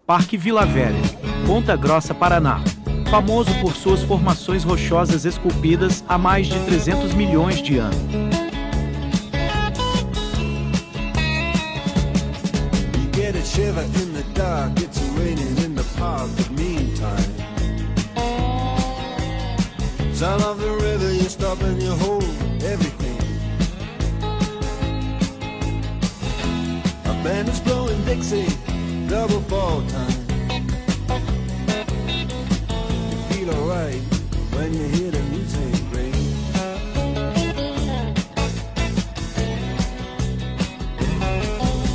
Parque Vila Velha, Ponta Grossa, Paraná. Famoso por suas formações rochosas esculpidas há mais de 300 milhões de anos. Get a shiver in the dark, it's raining in the park, but meantime sound of the river, you stop and you hold everything. A band is blowing Dixie, double fall time. You feel alright when you hear the music ring.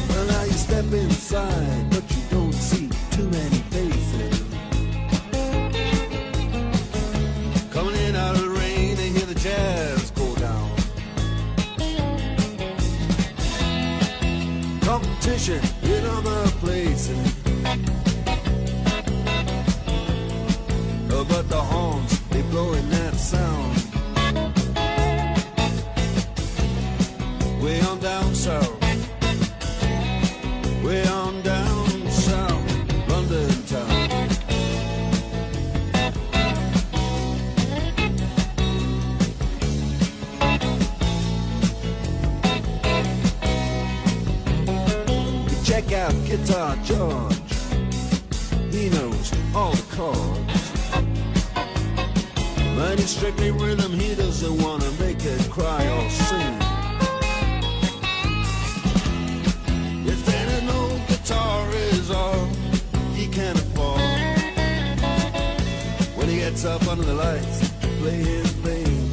Well, now you step inside, but you don't see too many faces. Coming in out of the rain and hear the jazz go down. Competition in other places, but the horns, they blowing that sound. Way on down south, way on down south, London town. Check out Guitar George, he knows all the chords. But he's strictly rhythm, he doesn't wanna make it cry or sing. If there ain't no guitar is all he can afford, when he gets up under the lights to play his thing.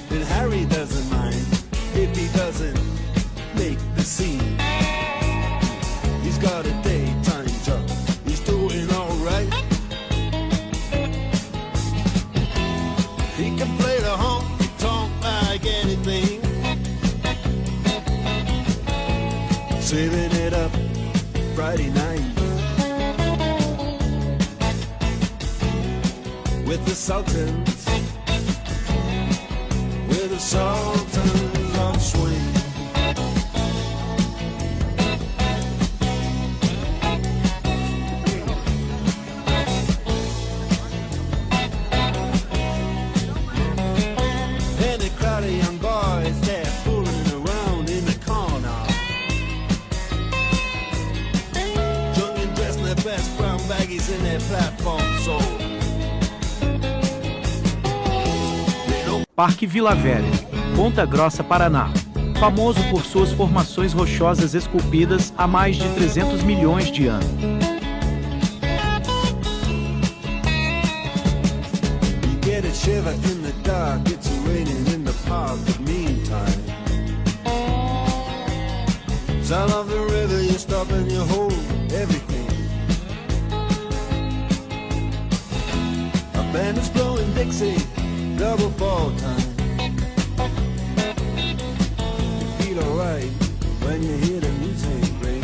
Then Harry doesn't mind if he doesn't make the scene. He's got a daytime job, he's doing alright. He can play the honky-tonk like anything, saving it up Friday night with the Sultans, with the Sultans of Swing. Young boys, they're fooling around in the corner, young and dressed in their best brown baggies in their platform soles. Parque Vila Velha, Ponta Grossa, Paraná. Famoso por suas formações rochosas esculpidas há mais de 300 milhões de anos. Get a shiver in the dark, it's raining in the park, but meantime sound of the river, you stop and you hold everything. A band is blowing Dixie, double fall time. You feel alright when you hear the music ring.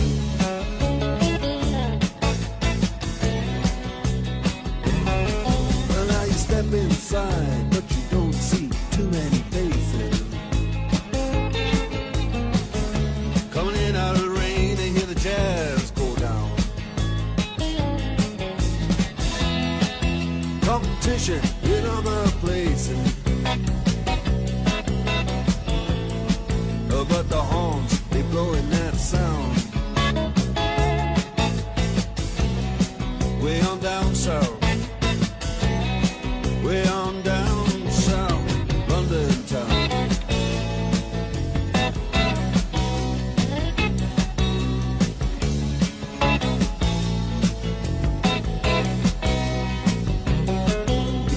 Well, now you step inside, but you don't see too many faces. Coming in out of the rain and hear the jazz go down. Competition in other places, but the horns, they blowing that sound. Way on down south, way on down south, London town.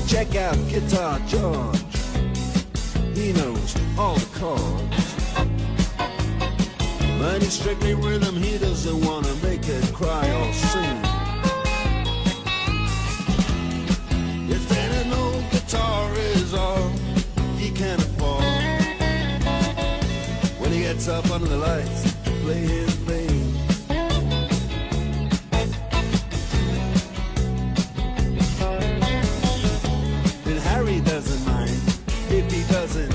Check out Guitar George, he knows all the chords. But he's strictly rhythm, he doesn't wanna make it cry or sing. If there ain't no guitar is all he can afford, when he gets up under the lights to play his thing. Then Harry doesn't mind if he doesn't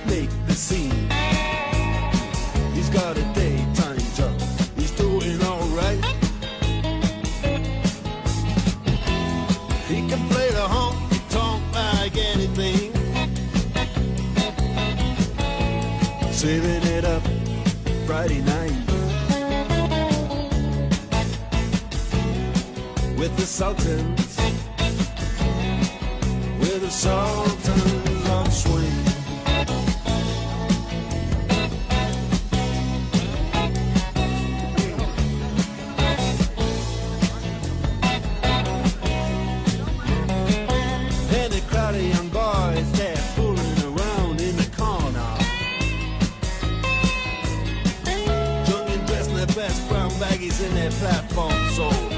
make the scene. saving it up Friday night with the Sultans, with the Sultans of Swing. And a crowd of young boys, they're fooling around in the corner, drunk and dressed in their best brown baggies in their platform soles.